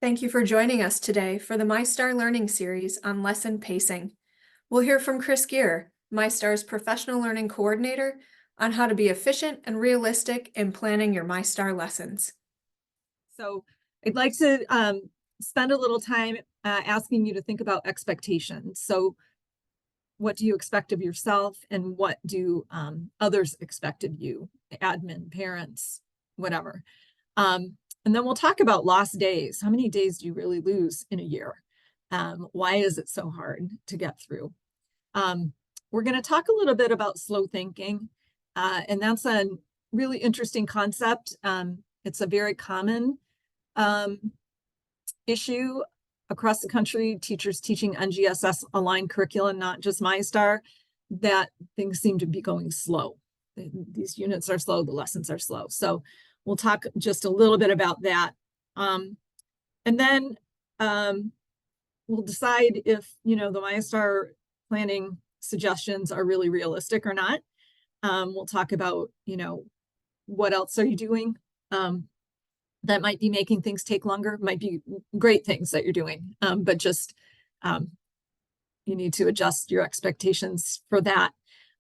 Thank you for joining us today for the MyStar Learning Series on lesson pacing. We'll hear from Chris Gear, MyStar's professional learning coordinator, on how to be efficient and realistic in planning your MyStar lessons. So I'd like to spend a little time asking you to think about expectations. So what do you expect of yourself, and what do others expect of you, admin, parents, whatever. And then we'll talk about lost days. How many days do you really lose in a year? Why is it so hard to get through? We're going to talk a little bit about slow thinking, and that's a really interesting concept. It's a very common issue across the country, teachers teaching NGSS aligned curriculum, not just MyStar, that things seem to be going slow. These units are slow, the lessons are slow. So we'll talk just a little bit about that. And then we'll decide if, the MyStar planning suggestions are really realistic or not. We'll talk about, what else are you doing that might be making things take longer. Might be great things that you're doing, but just you need to adjust your expectations for that.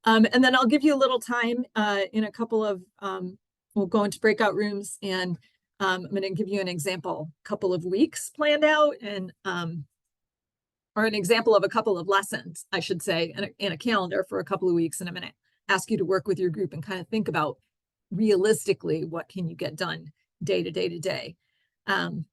And then I'll give you a little time in a couple of, we'll go into breakout rooms, and I'm going to give you an example, couple of weeks planned out, and or an example of a couple of lessons, I should say, in a calendar for a couple of weeks. And I'm going to ask you to work with your group and kind of think about realistically, what can you get done day to day to day. And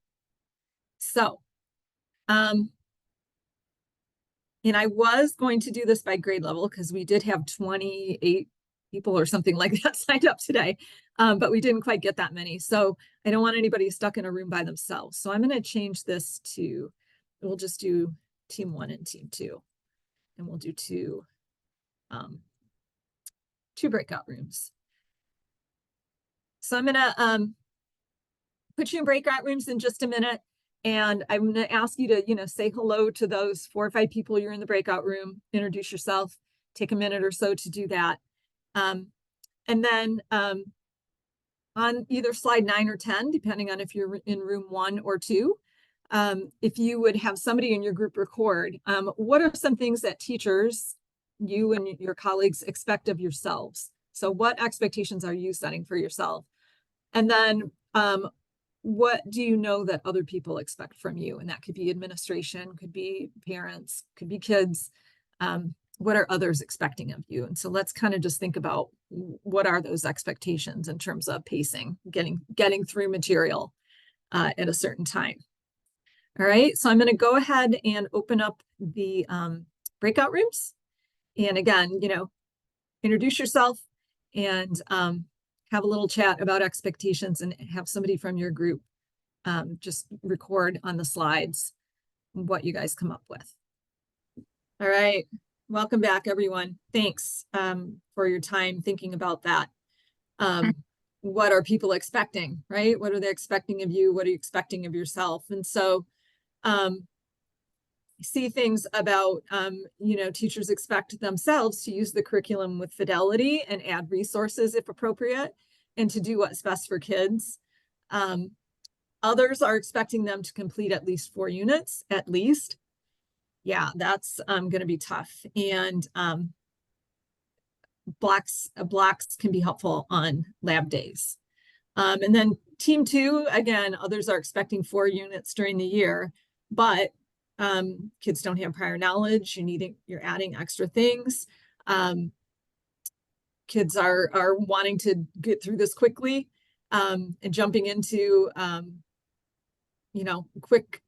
I was going to do this by grade level because we did have 28 people or something like that signed up today, but we didn't quite get that many. So I don't want anybody stuck in a room by themselves. So I'm going to change this to, we'll just do team 1 and team 2, and we'll do two breakout rooms. So I'm going to put you in breakout rooms in just a minute, and I'm going to ask you to, say hello to those 4 or 5 people you're in the breakout room, introduce yourself, take a minute or so to do that. And then on either slide 9 or 10, depending on if you're in room 1 or 2, if you would have somebody in your group record, what are some things that teachers, you and your colleagues, expect of yourselves? So what expectations are you setting for yourself? And then what do you know that other people expect from you? And that could be administration, could be parents, could be kids. What are others expecting of you? And so let's kind of just think about what are those expectations in terms of pacing, getting through material at a certain time. All right, so I'm going to go ahead and open up the breakout rooms. And again, introduce yourself and have a little chat about expectations, and have somebody from your group just record on the slides what you guys come up with. All right, welcome back, everyone. Thanks for your time thinking about that. What are people expecting, right? What are they expecting of you? What are you expecting of yourself? And so see things about, teachers expect themselves to use the curriculum with fidelity and add resources if appropriate, and to do what's best for kids. Others are expecting them to complete at least 4 units, at least. Yeah, that's going to be tough. And blocks can be helpful on lab days. And then team 2, again, others are expecting 4 units during the year, but kids don't have prior knowledge. You're adding extra things. Kids are wanting to get through this quickly, and jumping into quick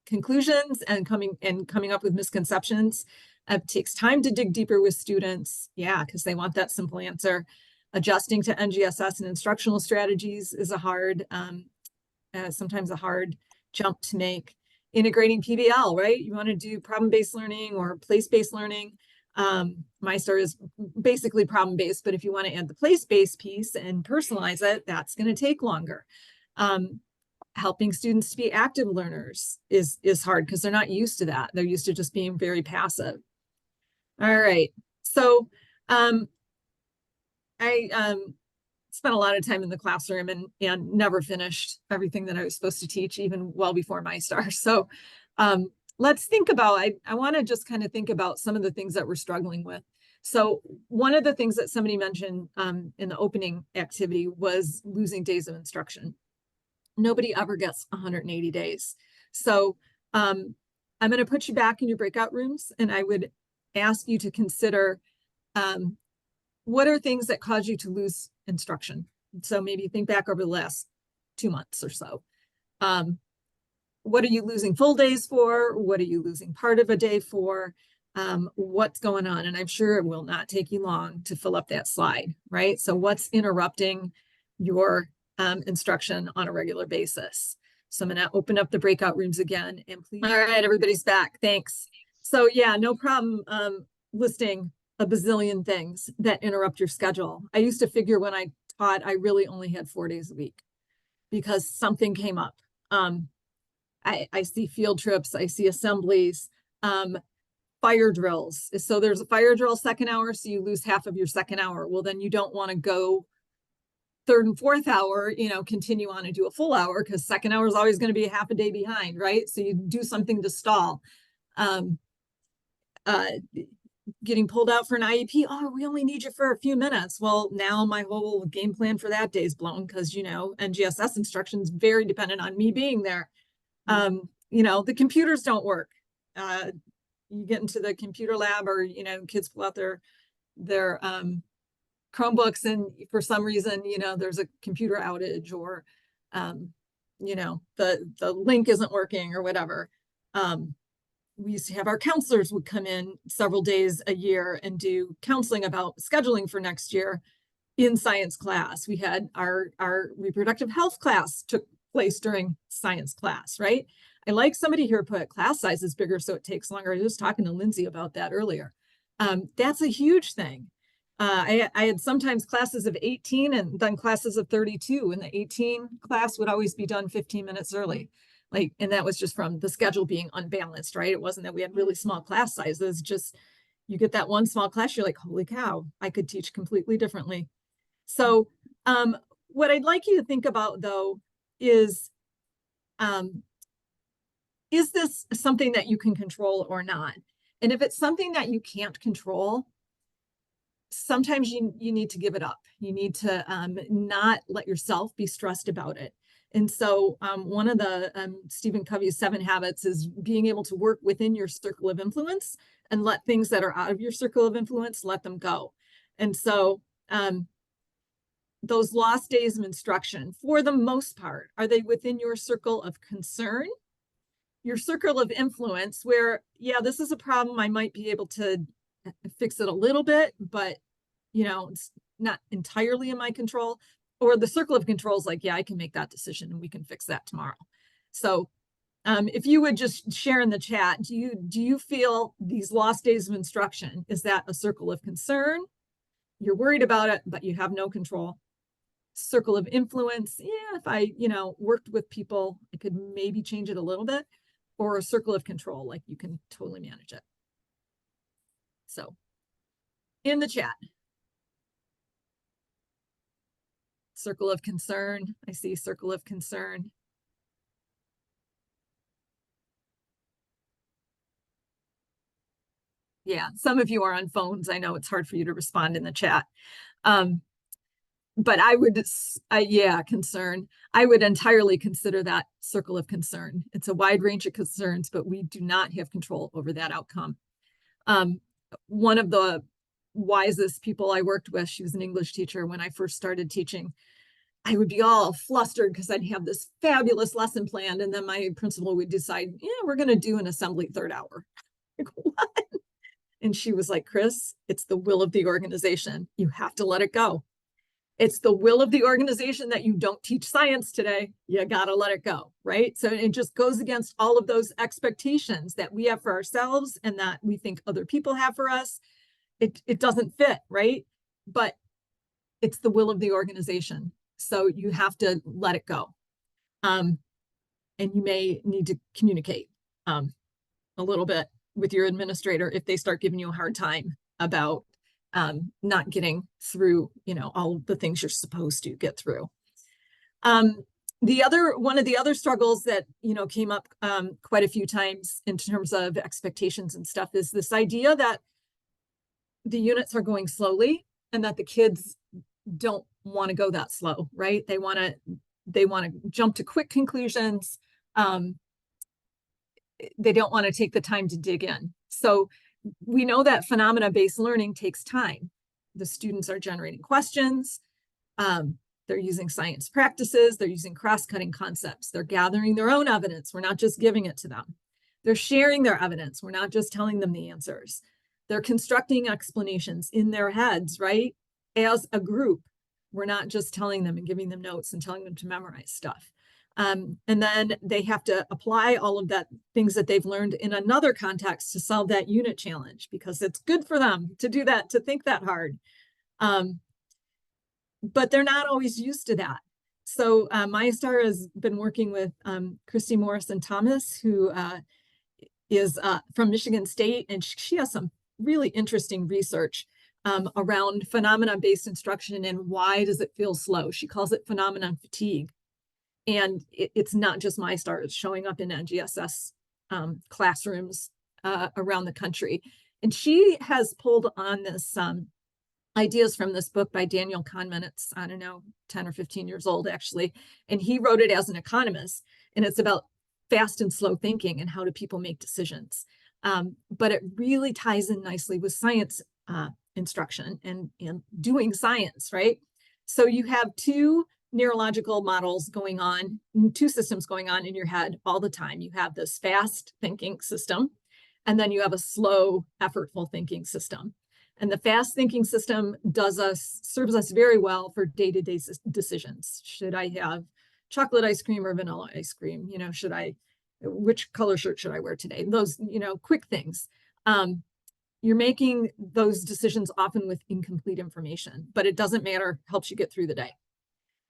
conclusions and coming up with misconceptions. It takes time to dig deeper with students, because they want that simple answer. Adjusting to NGSS and instructional strategies is sometimes a hard jump to make. Integrating PBL, right? You want to do problem-based learning or place-based learning. MyStar is basically problem-based, but if you want to add the place-based piece and personalize it, that's going to take longer. Helping students to be active learners is hard because they're not used to that. They're used to just being very passive. All right. So I spent a lot of time in the classroom and never finished everything that I was supposed to teach, even well before MyStar. So let's think about, I want to just kind of think about some of the things that we're struggling with. So one of the things that somebody mentioned in the opening activity was losing days of instruction. Nobody ever gets 180 days. So I'm going to put you back in your breakout rooms, and I would ask you to consider what are things that cause you to lose instruction. So maybe think back over the last 2 months or so. What are you losing full days for? What are you losing part of a day for? What's going on? And I'm sure it will not take you long to fill up that slide, right? So what's interrupting your instruction on a regular basis? So I'm going to open up the breakout rooms again, and please. All right, everybody's back. Thanks. So yeah, no problem listing a bazillion things that interrupt your schedule. I used to figure when I taught, I really only had 4 days a week because something came up. I see field trips, I see assemblies, fire drills. So there's a fire drill second hour, so you lose half of your second hour. Well, then you don't want to go third and fourth hour, continue on and do a full hour, because second hour is always going to be half a day behind, right? So you do something to stall. Getting pulled out for an IEP. Oh, we only need you for a few minutes. Well, now my whole game plan for that day is blown because, NGSS instructions very dependent on me being there. The computers don't work. You get into the computer lab, or, kids pull out their Chromebooks, and for some reason, there's a computer outage, or, the link isn't working or whatever. We used to have our counselors would come in several days a year and do counseling about scheduling for next year in science class. We had our reproductive health class took place during science class, right? I like somebody here put class size is bigger, so it takes longer. I was talking to Lindsay about that earlier. That's a huge thing. I had sometimes classes of 18 and done classes of 32, and the 18 class would always be done 15 minutes early. And that was just from the schedule being unbalanced, right? It wasn't that we had really small class sizes, just you get that one small class, you're like, holy cow, I could teach completely differently. So what I'd like you to think about, though, is this something that you can control or not? And if it's something that you can't control, sometimes you need to give it up. You need to not let yourself be stressed about it. And so one of the Stephen Covey's 7 habits is being able to work within your circle of influence and let things that are out of your circle of influence, let them go. And so those lost days of instruction, for the most part, are they within your circle of concern, your circle of influence, where, yeah, this is a problem, I might be able to fix it a little bit, but, it's not entirely in my control? Or the circle of control is like, yeah, I can make that decision and we can fix that tomorrow. So if you would just share in the chat, do you feel these lost days of instruction, is that a circle of concern? You're worried about it, but you have no control. Circle of influence, yeah, if I, worked with people, I could maybe change it a little bit. Or a circle of control, like you can totally manage it. So in the chat. Circle of concern. I see circle of concern. Yeah, some of you are on phones. I know it's hard for you to respond in the chat. But I would, yeah, concern. I would entirely consider that circle of concern. It's a wide range of concerns, but we do not have control over that outcome. One of the wisest people I worked with, she was an English teacher when I first started teaching. I would be all flustered because I'd have this fabulous lesson planned, and then my principal would decide, yeah, we're going to do an assembly third hour. Like, what? And she was like, Chris, it's the will of the organization. You have to let it go. It's the will of the organization that you don't teach science today. You got to let it go, right? So it just goes against all of those expectations that we have for ourselves and that we think other people have for us. It doesn't fit, right? But it's the will of the organization. So you have to let it go. And you may need to communicate a little bit with your administrator if they start giving you a hard time about not getting through, all the things you're supposed to get through. One of the other struggles that, came up quite a few times in terms of expectations and stuff is this idea that the units are going slowly and that the kids don't want to go that slow, right? They want to jump to quick conclusions. They don't want to take the time to dig in. So we know that phenomena-based learning takes time. The students are generating questions. They're using science practices. They're using cross-cutting concepts. They're gathering their own evidence. We're not just giving it to them. They're sharing their evidence. We're not just telling them the answers. They're constructing explanations in their heads, right? As a group. We're not just telling them and giving them notes and telling them to memorize stuff. And then they have to apply all of that things that they've learned in another context to solve that unit challenge, because it's good for them to do that, to think that hard. But they're not always used to that. So MyStar has been working with Christy Morrison-Thomas, who is from Michigan State, and she has some really interesting research around phenomenon-based instruction and why does it feel slow. She calls it phenomenon fatigue. And it's not just MyStar, it's showing up in NGSS classrooms around the country. And she has pulled on this ideas from this book by Daniel Kahneman. It's, I don't know, 10 or 15 years old, actually. And he wrote it as an economist. And it's about fast and slow thinking and how do people make decisions. But it really ties in nicely with science instruction and doing science, right? So you have two neurological models going on, two systems going on in your head all the time. You have this fast thinking system, and then you have a slow, effortful thinking system. And the fast thinking system serves us very well for day-to-day decisions. Should I have chocolate ice cream or vanilla ice cream? Which color shirt should I wear today? Those, quick things. You're making those decisions often with incomplete information, but it doesn't matter, helps you get through the day.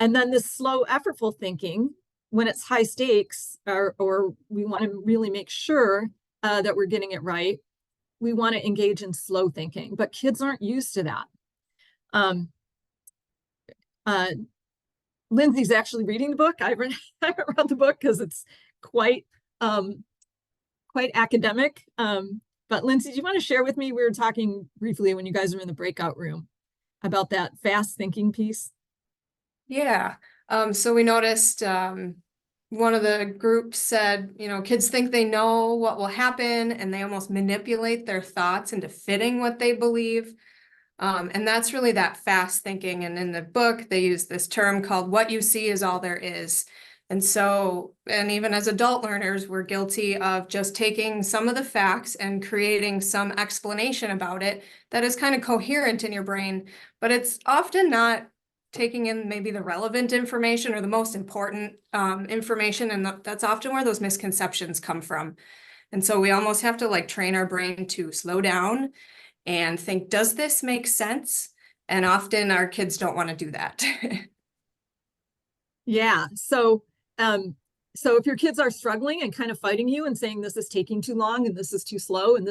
And then this slow, effortful thinking, when it's high stakes, or we want to really make sure that we're getting it right, we want to engage in slow thinking, but kids aren't used to that. Lindsay's actually reading the book. I haven't read the book because it's quite academic. But Lindsay, do you want to share with me? We were talking briefly when you guys were in the breakout room about that fast thinking piece. Yeah. So we noticed one of the groups said, kids think they know what will happen and they almost manipulate their thoughts into fitting what they believe. And that's really that fast thinking. And in the book, they use this term called what you see is all there is. And even as adult learners, we're guilty of just taking some of the facts and creating some explanation about it that is kind of coherent in your brain, but it's often not taking in maybe the relevant information or the most important information. And that's often where those misconceptions come from. And so we almost have to train our brain to slow down and think, does this make sense? And often our kids don't want to do that. Yeah. So if your kids are struggling and kind of fighting you and saying this is taking too long and this is too slow, and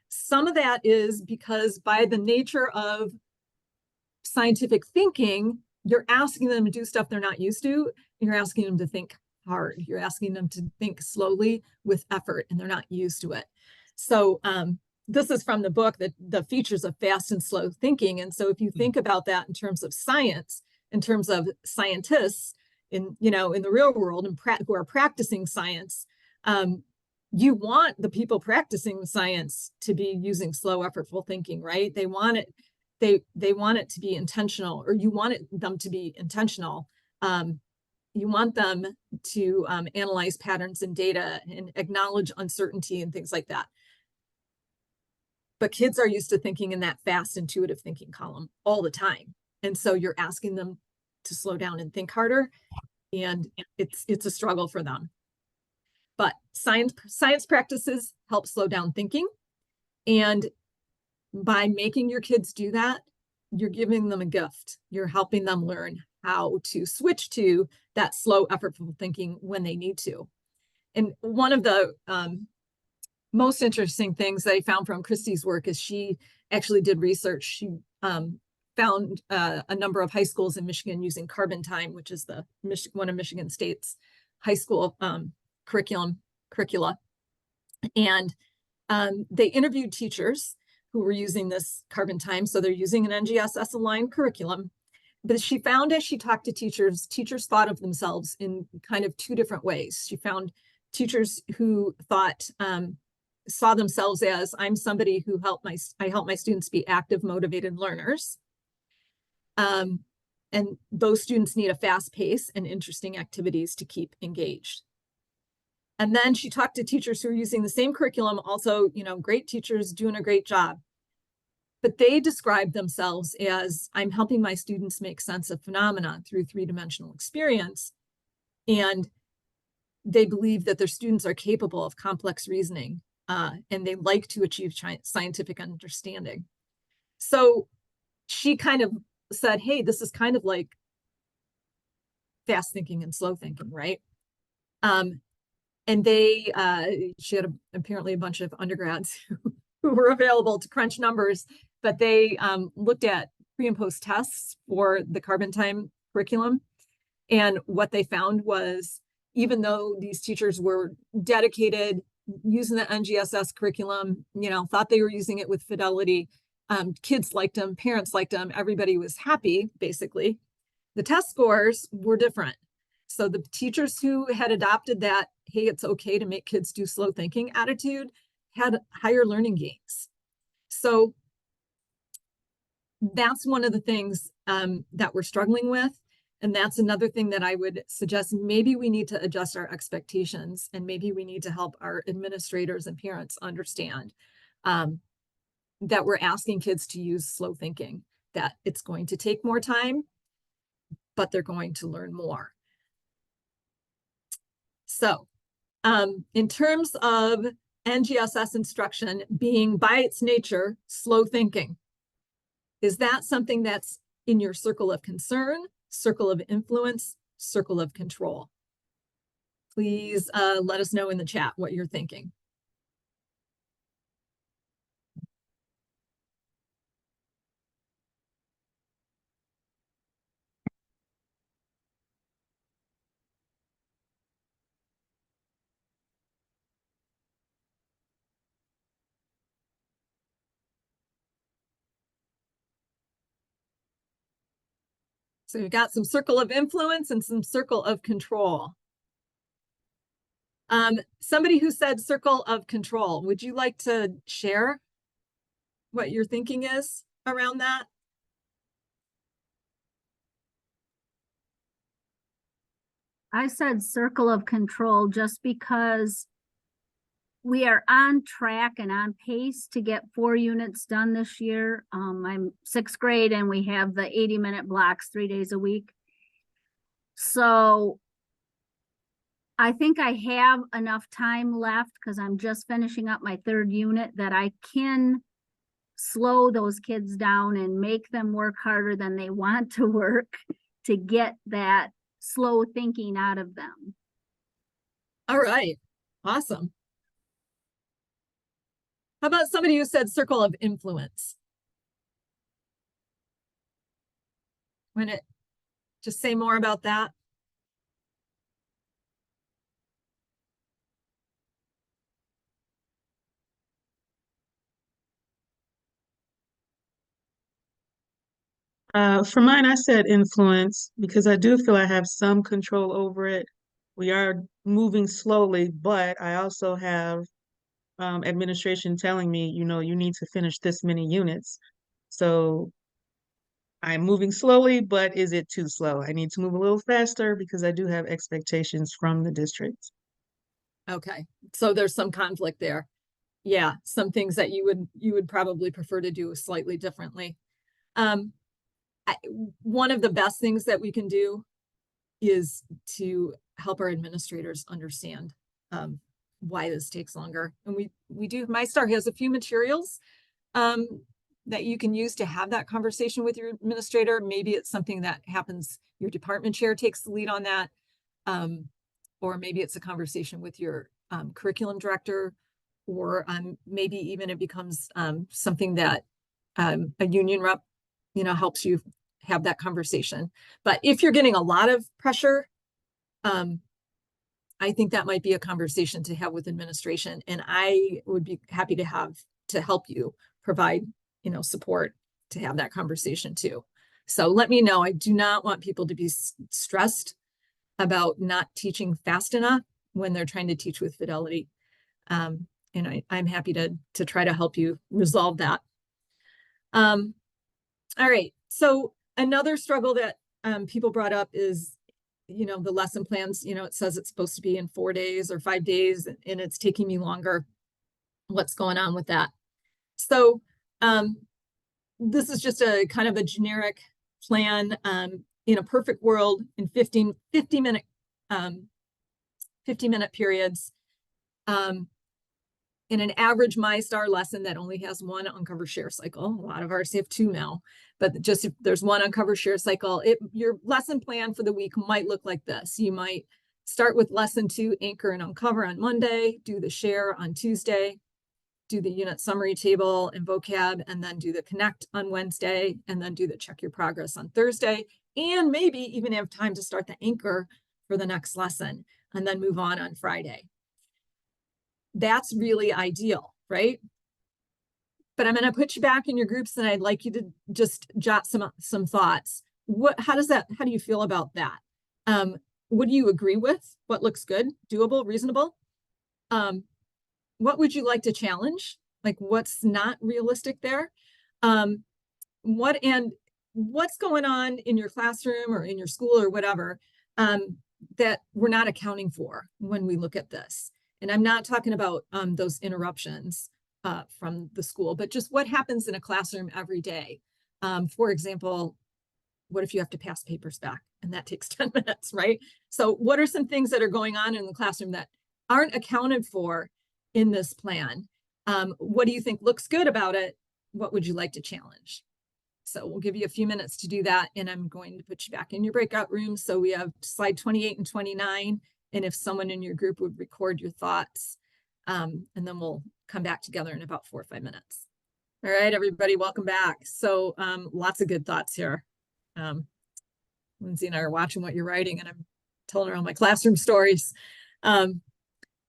some of that is because by the nature of scientific thinking, you're asking them to do stuff they're not used to. You're asking them to think hard. You're asking them to think slowly with effort, and they're not used to it. So this is from the book, the features of fast and slow thinking. And so if you think about that in terms of science, in terms of scientists in the real world and who are practicing science, you want the people practicing science to be using slow, effortful thinking, right? They want it. They want it to be intentional, or you want them to be intentional. You want them to analyze patterns in data and acknowledge uncertainty and things like that. But kids are used to thinking in that fast, intuitive thinking column all the time. And so you're asking them to slow down and think harder, and it's a struggle for them. But science practices help slow down thinking. And by making your kids do that, you're giving them a gift. You're helping them learn how to switch to that slow, effortful thinking when they need to. And one of the most interesting things that I found from Christy's work is she actually did research. She found a number of high schools in Michigan using carbon time, which is the one of Michigan State's high school curricula. And they interviewed teachers who were using this carbon time. So they're using an NGSS aligned curriculum. But she found as she talked to teachers, teachers thought of themselves in kind of two different ways. She found teachers who thought, saw themselves as, I'm somebody who I help my students be active, motivated learners. And those students need a fast pace and interesting activities to keep engaged. And then she talked to teachers who are using the same curriculum, also, great teachers doing a great job. But they described themselves as, I'm helping my students make sense of phenomena through three-dimensional experience. And they believe that their students are capable of complex reasoning, and they like to achieve scientific understanding. So she kind of said, hey, this is kind of like fast thinking and slow thinking, right? And she had apparently a bunch of undergrads who were available to crunch numbers, but they looked at pre and post tests for the carbon time curriculum. And what they found was, even though these teachers were dedicated, using the NGSS curriculum, thought they were using it with fidelity, kids liked them, parents liked them, everybody was happy, basically. The test scores were different. So the teachers who had adopted that, hey, it's okay to make kids do slow thinking attitude, had higher learning gains. So that's one of the things that we're struggling with. And that's another thing that I would suggest, maybe we need to adjust our expectations, and maybe we need to help our administrators and parents understand that we're asking kids to use slow thinking, that it's going to take more time, but they're going to learn more. So in terms of NGSS instruction being by its nature slow thinking, is that something that's in your circle of concern, circle of influence, circle of control? Please let us know in the chat what you're thinking. So we've got some circle of influence and some circle of control. Somebody who said circle of control, would you like to share what your thinking is around that? I said circle of control just because we are on track and on pace to get 4 units done this year. I'm 6th grade and we have the 80-minute blocks 3 days a week. So I think I have enough time left, because I'm just finishing up my 3rd unit, that I can slow those kids down and make them work harder than they want to work to get that slow thinking out of them. All right, awesome. How about somebody who said circle of influence? Want to just say more about that? For mine, I said influence because I do feel I have some control over it. We are moving slowly, but I also have administration telling me, you need to finish this many units. So I'm moving slowly, but is it too slow? I need to move a little faster because I do have expectations from the district. Okay, so there's some conflict there. Yeah, some things that you would probably prefer to do slightly differently. One of the best things that we can do is to help our administrators understand why this takes longer. And we do, MyStar has a few materials that you can use to have that conversation with your administrator. Maybe it's something that happens, your department chair takes the lead on that. Or maybe it's a conversation with your curriculum director or maybe even it becomes something that a union rep, helps you have that conversation. But if you're getting a lot of pressure, I think that might be a conversation to have with administration, and I would be happy to help you provide, support to have that conversation too. So let me know. I do not want people to be stressed about not teaching fast enough when they're trying to teach with fidelity. And I'm happy to try to help you resolve that. All right. So another struggle that people brought up is, the lesson plans, it says it's supposed to be in 4 days or 5 days, and it's taking me longer. What's going on with that? So this is just a kind of a generic plan. In a perfect world, in 50 minute periods, in an average MyStar lesson that only has one uncover share cycle. A lot of ours have 2 now, but just if there's one uncover share cycle, your lesson plan for the week might look like this. You might start with lesson 2, anchor and uncover on Monday, do the share on Tuesday, do the unit summary table and vocab, and then do the connect on Wednesday, and then do the check your progress on Thursday, and maybe even have time to start the anchor for the next lesson, and then move on Friday. That's really ideal, right? But I'm going to put you back in your groups, and I'd like you to just jot some thoughts. How do you feel about that? What do you agree with? What looks good, doable, reasonable? What would you like to challenge? Like, what's not realistic there? What's going on in your classroom or in your school or whatever that we're not accounting for when we look at this? And I'm not talking about those interruptions from the school, but just what happens in a classroom every day. For example, what if you have to pass papers back and that takes 10 minutes, right? So what are some things that are going on in the classroom that aren't accounted for in this plan? What do you think looks good about it? What would you like to challenge? So we'll give you a few minutes to do that, and I'm going to put you back in your breakout room. So we have slide 28 and 29. And if someone in your group would record your thoughts, and then we'll come back together in about 4 or 5 minutes. All right, everybody, welcome back. So lots of good thoughts here. Lindsay and I are watching what you're writing, and I'm telling her all my classroom stories.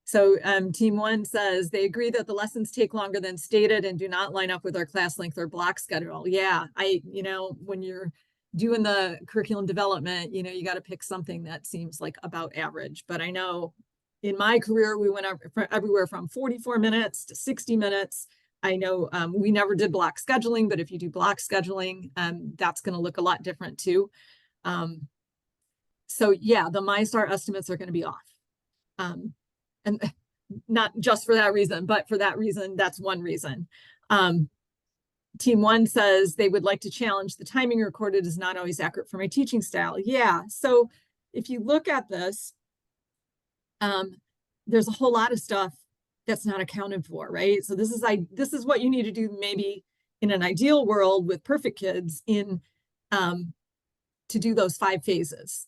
So team 1 says they agree that the lessons take longer than stated and do not line up with our class length or block schedule. Yeah, when you're doing the curriculum development, you got to pick something that seems like about average. But I know in my career, we went everywhere from 44 minutes to 60 minutes. I know we never did block scheduling, but if you do block scheduling, that's going to look a lot different too. So yeah, the MyStar estimates are going to be off. And not just for that reason, but for that reason, that's one reason. Team 1 says they would like to challenge the timing recorded is not always accurate for my teaching style. Yeah, so if you look at this, there's a whole lot of stuff that's not accounted for, right? So this is what you need to do maybe in an ideal world with perfect kids to do those 5 phases.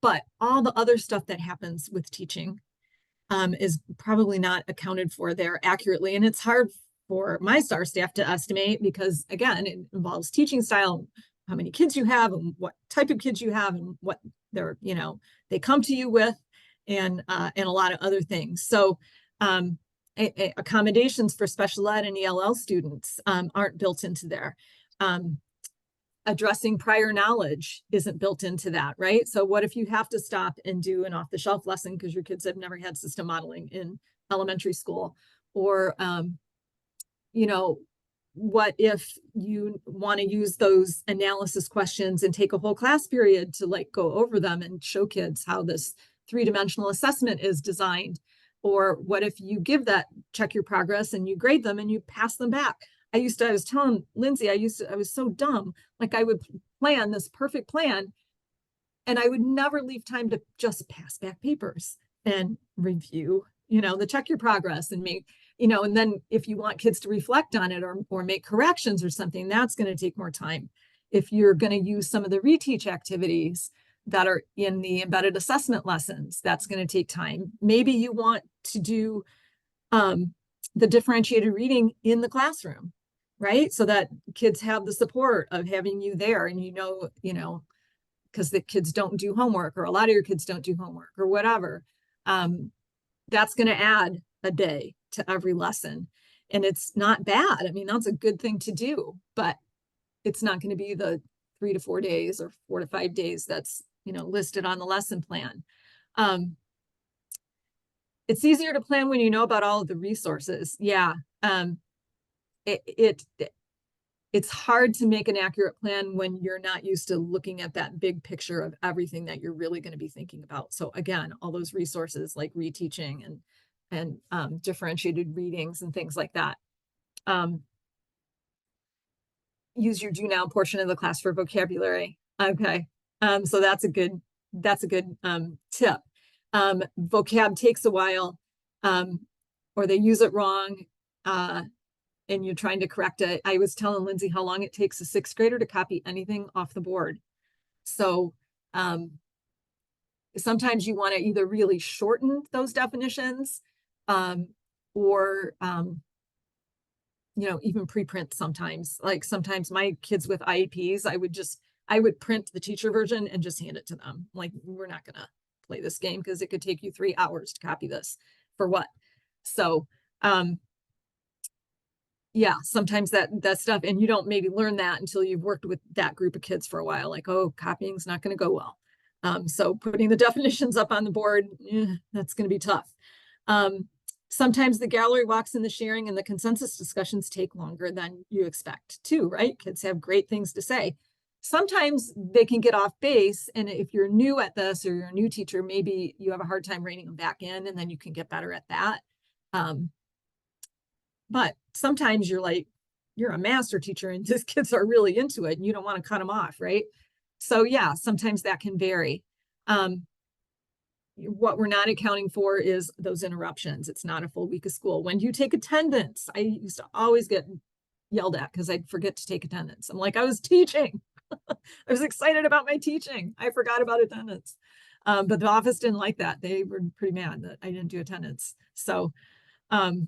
But all the other stuff that happens with teaching is probably not accounted for there accurately. And it's hard for MyStar staff to estimate because, again, it involves teaching style, how many kids you have and what type of kids you have and what they come to you with and a lot of other things. So accommodations for special ed and ELL students aren't built into there. Addressing prior knowledge isn't built into that, right? So what if you have to stop and do an off-the-shelf lesson because your kids have never had system modeling in elementary school? Or, what if you want to use those analysis questions and take a whole class period to go over them and show kids how this 3-dimensional assessment is designed? Or what if you give that check your progress and you grade them and you pass them back? I was telling Lindsay, I was so dumb. I would plan this perfect plan and I would never leave time to just pass back papers and review, the check your progress and make, and then if you want kids to reflect on it or make corrections or something, that's going to take more time. If you're going to use some of the reteach activities that are in the embedded assessment lessons, that's going to take time. Maybe you want to do the differentiated reading in the classroom, right? So that kids have the support of having you there, and because the kids don't do homework, or a lot of your kids don't do homework, or whatever. That's going to add a day to every lesson. And it's not bad. I mean, that's a good thing to do, but it's not going to be the 3 to 4 days or 4 to 5 days that's, listed on the lesson plan. It's easier to plan when you know about all of the resources. Yeah. It's hard to make an accurate plan when you're not used to looking at that big picture of everything that you're really going to be thinking about. So again, all those resources like reteaching and differentiated readings and things like that. Use your do now portion of the class for vocabulary. Okay. So that's a good tip. Vocab takes a while, or they use it wrong, and you're trying to correct it. I was telling Lindsay how long it takes a 6th grader to copy anything off the board. So sometimes you want to either really shorten those definitions, or even pre-print sometimes. Like sometimes my kids with IEPs, I would print the teacher version and just hand it to them. Like, we're not gonna play this game because it could take you 3 hours to copy this for what? So yeah, sometimes that stuff, and you don't maybe learn that until you've worked with that group of kids for a while, like, oh, copying's not going to go well. So putting the definitions up on the board, that's going to be tough. Sometimes the gallery walks and the sharing and the consensus discussions take longer than you expect too, right? Kids have great things to say. Sometimes they can get off base, and if you're new at this or you're a new teacher, maybe you have a hard time reining them back in, and then you can get better at that. But sometimes you're a master teacher and these kids are really into it and you don't want to cut them off, right? So yeah, sometimes that can vary. What we're not accounting for is those interruptions. It's not a full week of school. When do you take attendance? I used to always get yelled at because I'd forget to take attendance. I'm like, I was teaching. I was excited about my teaching. I forgot about attendance. But the office didn't like that. They were pretty mad that I didn't do attendance. So the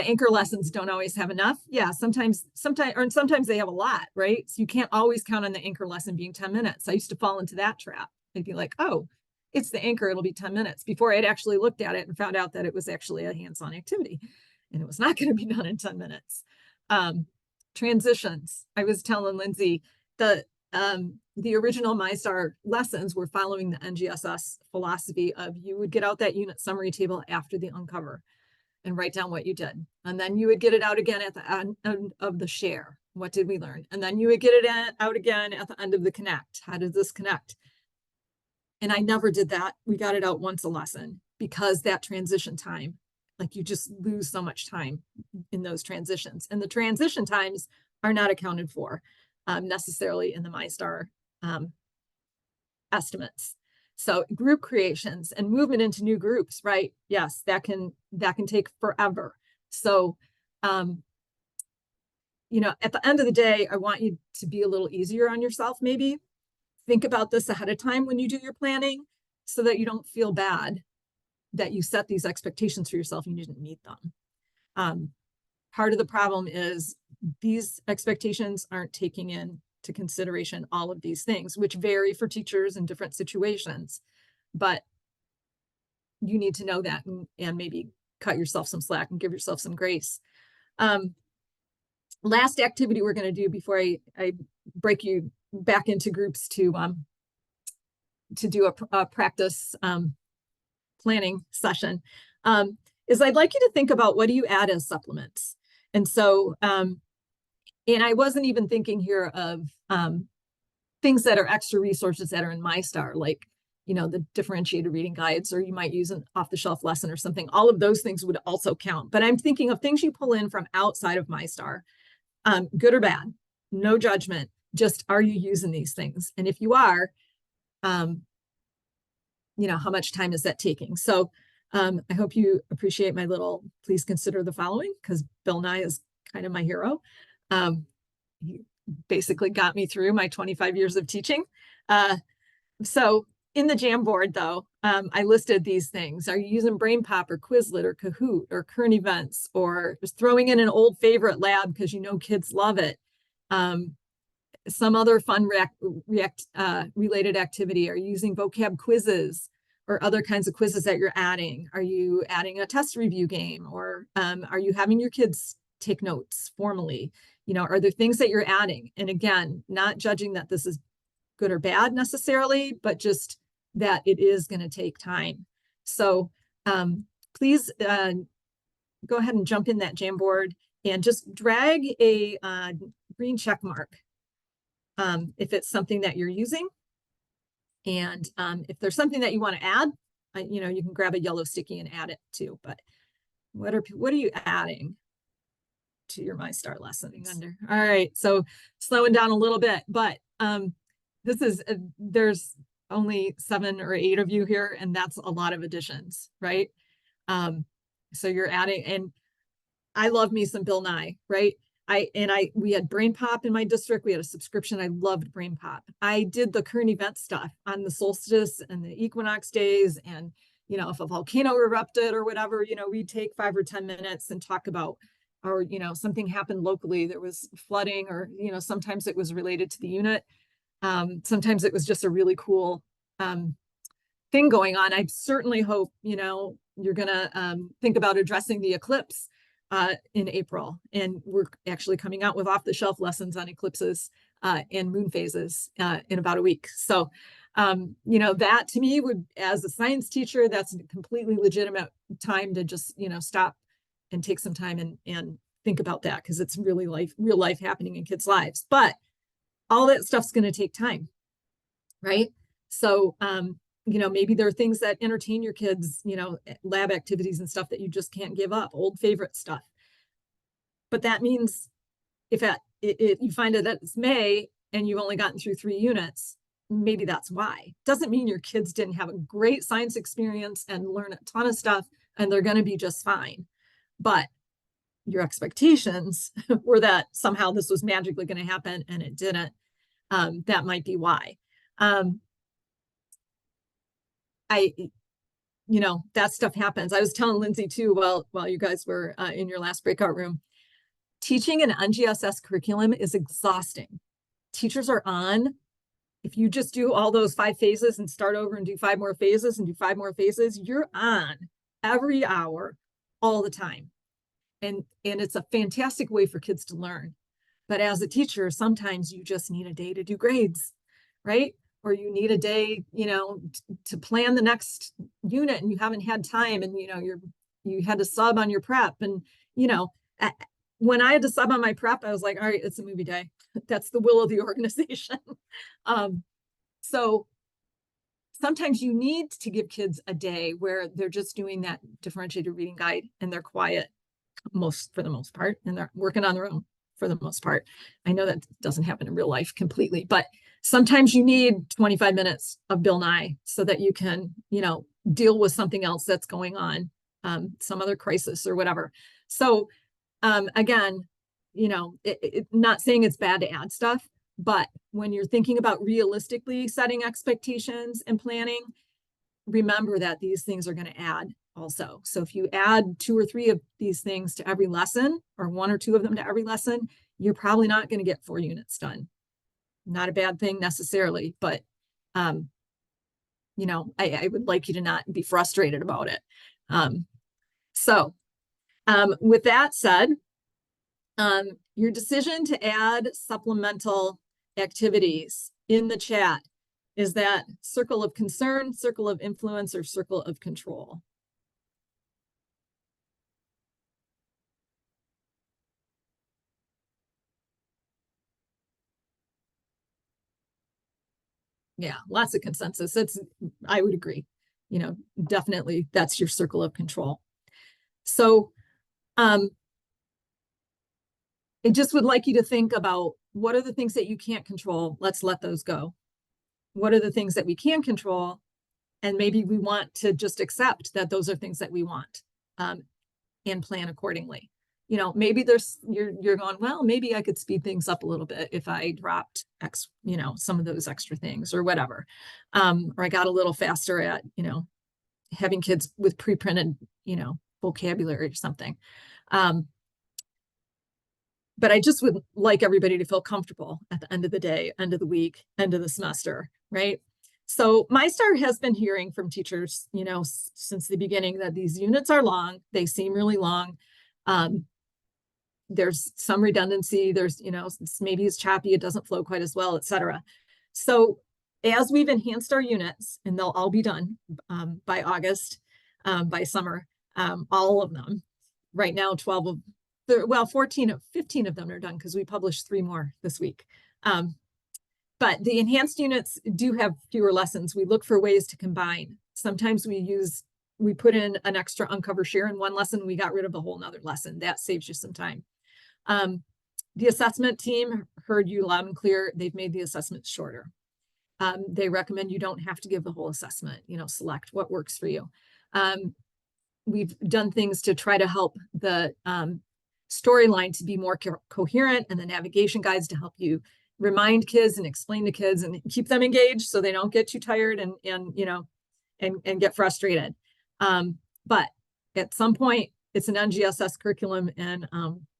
anchor lessons don't always have enough. Yeah, sometimes they have a lot, right? So you can't always count on the anchor lesson being 10 minutes. I used to fall into that trap. I'd be like, oh, it's the anchor, it'll be 10 minutes, before I'd actually looked at it and found out that it was actually a hands-on activity and it was not going to be done in 10 minutes. Transitions. I was telling Lindsay the original MyStar lessons were following the NGSS philosophy of you would get out that unit summary table after the uncover and write down what you did. And then you would get it out again at the end of the share. What did we learn? And then you would get it out again at the end of the connect. How does this connect? And I never did that. We got it out once a lesson, because that transition time, like, you just lose so much time in those transitions. And the transition times are not accounted for necessarily in the MyStar estimates. So group creations and movement into new groups, right? Yes, that can take forever. So, at the end of the day, I want you to be a little easier on yourself. Maybe think about this ahead of time when you do your planning, so that you don't feel bad that you set these expectations for yourself and you didn't meet them. Part of the problem is these expectations aren't taking into consideration all of these things, which vary for teachers in different situations. But you need to know that and maybe cut yourself some slack and give yourself some grace. Last activity we're going to do before I break you back into groups to do a practice planning session is I'd like you to think about, what do you add as supplements? And so, and I wasn't even thinking here of things that are extra resources that are in MyStar, like, the differentiated reading guides, or you might use an off-the-shelf lesson or something. All of those things would also count. But I'm thinking of things you pull in from outside of MyStar, good or bad, no judgment. Just, are you using these things? And if you are, how much time is that taking? So I hope you appreciate my little, please consider the following, because Bill Nye is kind of my hero. He basically got me through my 25 years of teaching. So in the Jamboard, though, I listed these things. Are you using Brain Pop or Quizlet or Kahoot or current events, or just throwing in an old favorite lab because you know kids love it? Some other fun related activity? Are you using vocab quizzes or other kinds of quizzes that you're adding? Are you adding a test review game, or are you having your kids take notes formally? You know, are there things that you're adding? And again, not judging that this is good or bad necessarily, but just that it is going to take time. So please go ahead and jump in that Jamboard and just drag a green check mark if it's something that you're using. And if there's something that you want to add, you know, you can grab a yellow sticky and add it too. But what are you adding to your MyStar lessons? All right, so slowing down a little bit, but this is there's only 7 or 8 of you here, and that's a lot of additions, right? So you're adding, and I love me some Bill Nye, right? We had Brain Pop in my district. We had a subscription. I loved Brain Pop. I did the current event stuff on the solstice and the equinox days. And, you know, if a volcano erupted or whatever, you know, we'd take 5 or 10 minutes and talk about, or, you know, something happened locally. There was flooding, or, you know, sometimes it was related to the unit. Sometimes it was just a really cool thing going on. I certainly hope, you know, you're going to think about addressing the eclipse in April. And we're actually coming out with off-the-shelf lessons on eclipses and moon phases in about a week. So, you know, that to me would, as a science teacher, that's a completely legitimate time to just, you know, stop and take some time and think about that, because it's really real life happening in kids' lives. But all that stuff's going to take time, right? So, you know, maybe there are things that entertain your kids, you know, lab activities and stuff that you just can't give up, old favorite stuff. But that means if you find that it's May and you've only gotten through 3 units, maybe that's why. Doesn't mean your kids didn't have a great science experience and learn a ton of stuff and they're going to be just fine. But your expectations were that somehow this was magically going to happen and it didn't. That might be why. You know, that stuff happens. I was telling Lindsay too, while you guys were in your last breakout room, teaching an NGSS curriculum is exhausting. Teachers are on. If you just do all those 5 phases and start over and do 5 more phases and do 5 more phases, you're on every hour, all the time. And it's a fantastic way for kids to learn. But as a teacher, sometimes you just need a day to do grades, right? Or you need a day, you know, to plan the next unit and you haven't had time, and, you know, you had to sub on your prep. And, you know, when I had to sub on my prep, I was like, all right, it's a movie day. That's the will of the organization. So sometimes you need to give kids a day where they're just doing that differentiated reading guide and they're quiet for the most part, and they're working on their own for the most part. I know that doesn't happen in real life completely, but sometimes you need 25 minutes of Bill Nye so that you can, you know, deal with something else that's going on, some other crisis or whatever. So again, you know, not saying it's bad to add stuff, but when you're thinking about realistically setting expectations and planning, remember that these things are going to add also. So if you add 2 or 3 of these things to every lesson, or 1 or 2 of them to every lesson, you're probably not going to get 4 units done. Not a bad thing necessarily, but you know, I would like you to not be frustrated about it. So with that said, your decision to add supplemental activities in the chat, is that circle of concern, circle of influence, or circle of control? Yeah, lots of consensus. I would agree. You know, definitely that's your circle of control. So I just would like you to think about, what are the things that you can't control? Let's let those go. What are the things that we can control? And maybe we want to just accept that those are things that we want, and plan accordingly. you know, maybe there's, you're going, well, maybe I could speed things up a little bit if I dropped you know, some of those extra things or whatever. Or I got a little faster at, you know, having kids with pre-printed, you know, vocabulary or something. But I just would like everybody to feel comfortable at the end of the day, end of the week, end of the semester, right? So MyStar has been hearing from teachers, you know, since the beginning that these units are long. They seem really long. There's some redundancy. There's, you know, maybe it's choppy. It doesn't flow quite as well, et cetera. So as we've enhanced our units, and they'll all be done by August, by summer, all of them. Right now, 12 of well, 15 of them are done because we published 3 more this week. But the enhanced units do have fewer lessons. We look for ways to combine. Sometimes we put in an extra uncover share in one lesson. We got rid of a whole nother lesson. That saves you some time. The assessment team heard you loud and clear. They've made the assessments shorter. They recommend you don't have to give the whole assessment, you know, select what works for you. We've done things to try to help the storyline to be more coherent, and the navigation guides to help you remind kids and explain to kids and keep them engaged so they don't get too tired and you know, and get frustrated. But at some point it's an NGSS curriculum, and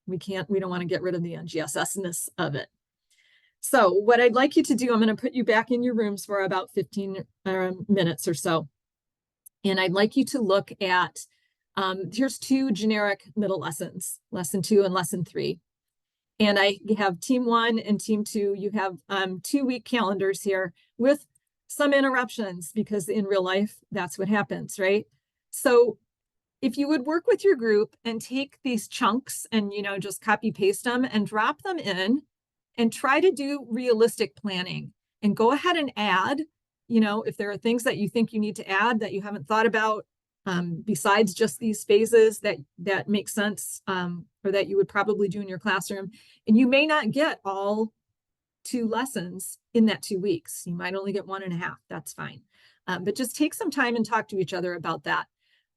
we don't want to get rid of the NGSS-ness of it. So what I'd like you to do, I'm going to put you back in your rooms for about 15 minutes or so. And I'd like you to look at, here's 2 generic middle lessons, lesson 2 and lesson 3. And I have team 1 and team 2. You have 2-week calendars here with some interruptions, because in real life, that's what happens, right? So if you would work with your group and take these chunks and, you know, just copy paste them and drop them in and try to do realistic planning, and go ahead and add, you know, if there are things that you think you need to add that you haven't thought about, besides just these phases that make sense, or that you would probably do in your classroom. And you may not get all 2 lessons in that 2 weeks. You might only get 1.5. That's fine. But just take some time and talk to each other about that,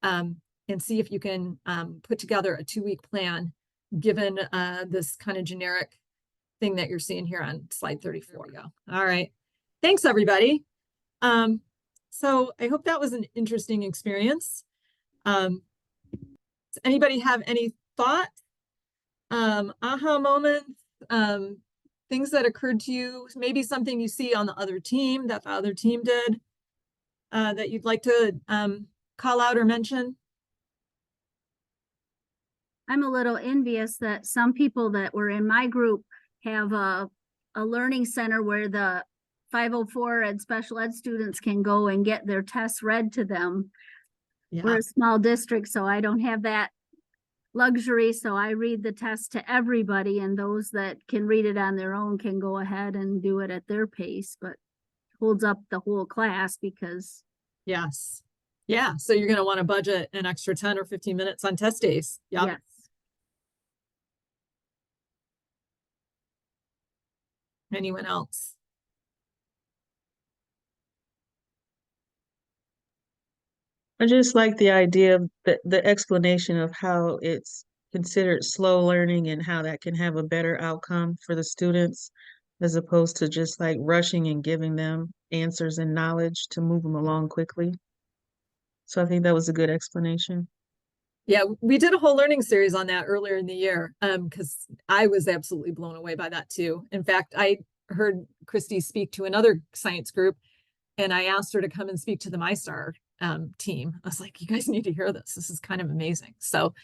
and see if you can put together a 2-week plan, given this kind of generic thing that you're seeing here on slide 34. Go. All right. Thanks, everybody. So I hope that was an interesting experience. Does anybody have any thoughts, aha moments, things that occurred to you, maybe something you see on the other team that the other team did, that you'd like to call out or mention? I'm a little envious that some people that were in my group have a learning center where the 504 and special ed students can go and get their tests read to them. Yeah. We're a small district, so I don't have that luxury. So I read the test to everybody, and those that can read it on their own can go ahead and do it at their pace, but holds up the whole class because. Yes. Yeah. So you're going to want to budget an extra 10 or 15 minutes on test days. Yep. Yes. Anyone else? I just like the idea of the explanation of how it's considered slow learning and how that can have a better outcome for the students, as opposed to just like rushing and giving them answers and knowledge to move them along quickly. So I think that was a good explanation. Yeah, we did a whole learning series on that earlier in the year, because I was absolutely blown away by that too. In fact, I heard Christy speak to another science group, and I asked her to come and speak to the MyStar team. I was like, you guys need to hear this. This is kind of amazing. So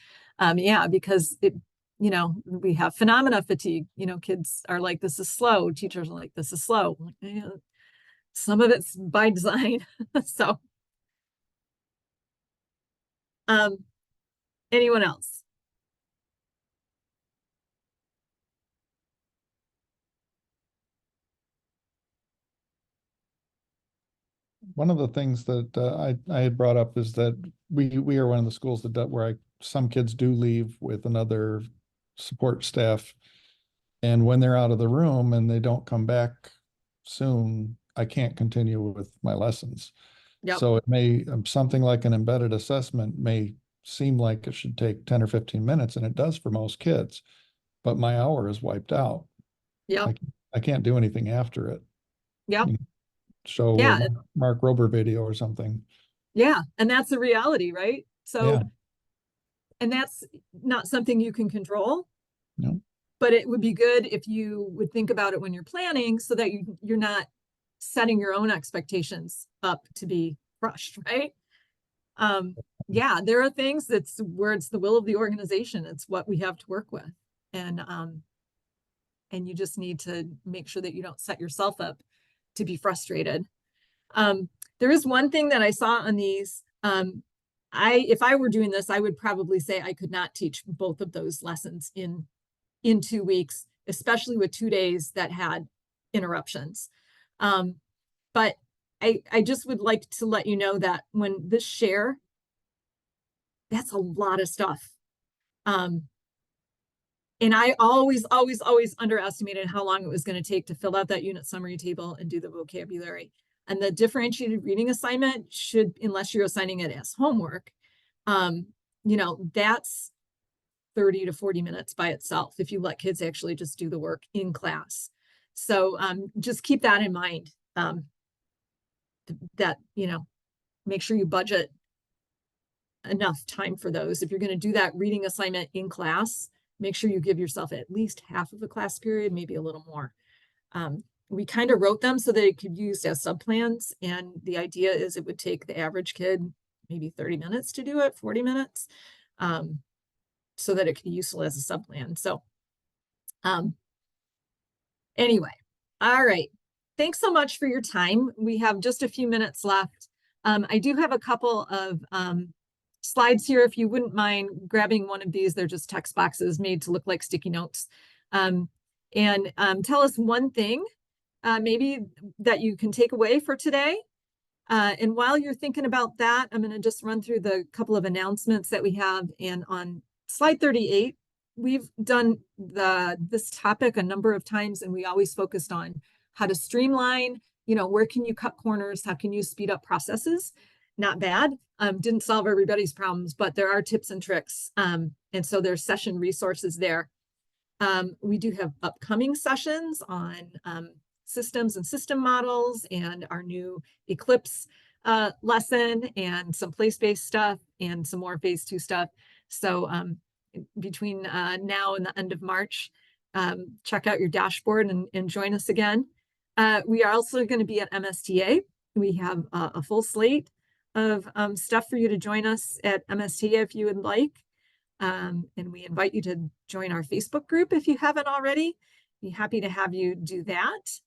yeah, because it, you know, we have phenomena fatigue. You know, kids are like, this is slow. Teachers are like, this is slow. Like, yeah, some of it's by design. So anyone else? One of the things that I had brought up is that we are one of the schools where some kids do leave with another support staff, and when they're out of the room and they don't come back soon, I can't continue with my lessons. Yep. So it may something like an embedded assessment may seem like it should take 10 or 15 minutes, and it does for most kids, but my hour is wiped out. Yep. I can't do anything after it. Yep. You know, show Yeah. a Mark Rober video or something. Yeah. And that's the reality, right? So, Yeah. and that's not something you can control. No. But it would be good if you would think about it when you're planning so that you're not setting your own expectations up to be crushed, right? Yeah, there are things that's where it's the will of the organization. It's what we have to work with. And you just need to make sure that you don't set yourself up to be frustrated. There is one thing that I saw on these. If I were doing this, I would probably say I could not teach both of those lessons in 2 weeks, especially with 2 days that had interruptions. But I just would like to let you know that when this share, that's a lot of stuff. And I always underestimated how long it was going to take to fill out that unit summary table and do the vocabulary. And the differentiated reading assignment should, unless you're assigning it as homework, that's 30 to 40 minutes by itself if you let kids actually just do the work in class. So just keep that in mind, that, make sure you budget enough time for those. If you're going to do that reading assignment in class, make sure you give yourself at least half of a class period, maybe a little more. We kind of wrote them so that it could be used as subplans. And the idea is it would take the average kid maybe 30 minutes to do it, 40 minutes. So that it could be useful as a subplan. So anyway, all right. Thanks so much for your time. We have just a few minutes left. I do have a couple of slides here. If you wouldn't mind grabbing one of these, they're just text boxes made to look like sticky notes. And tell us one thing maybe that you can take away for today. And while you're thinking about that, I'm going to just run through the couple of announcements that we have. And on slide 38, we've done this topic a number of times, and we always focused on how to streamline, where can you cut corners? How can you speed up processes? Not bad. Didn't solve everybody's problems, but there are tips and tricks. And so there's session resources there. We do have upcoming sessions on systems and system models and our new Eclipse lesson and some place-based stuff and some more phase 2 stuff. So between now and the end of March, check out your dashboard and join us again. We are also going to be at MSTA. We have a full slate of stuff for you to join us at MSTA if you would like. And we invite you to join our Facebook group if you haven't already. Be happy to have you do that.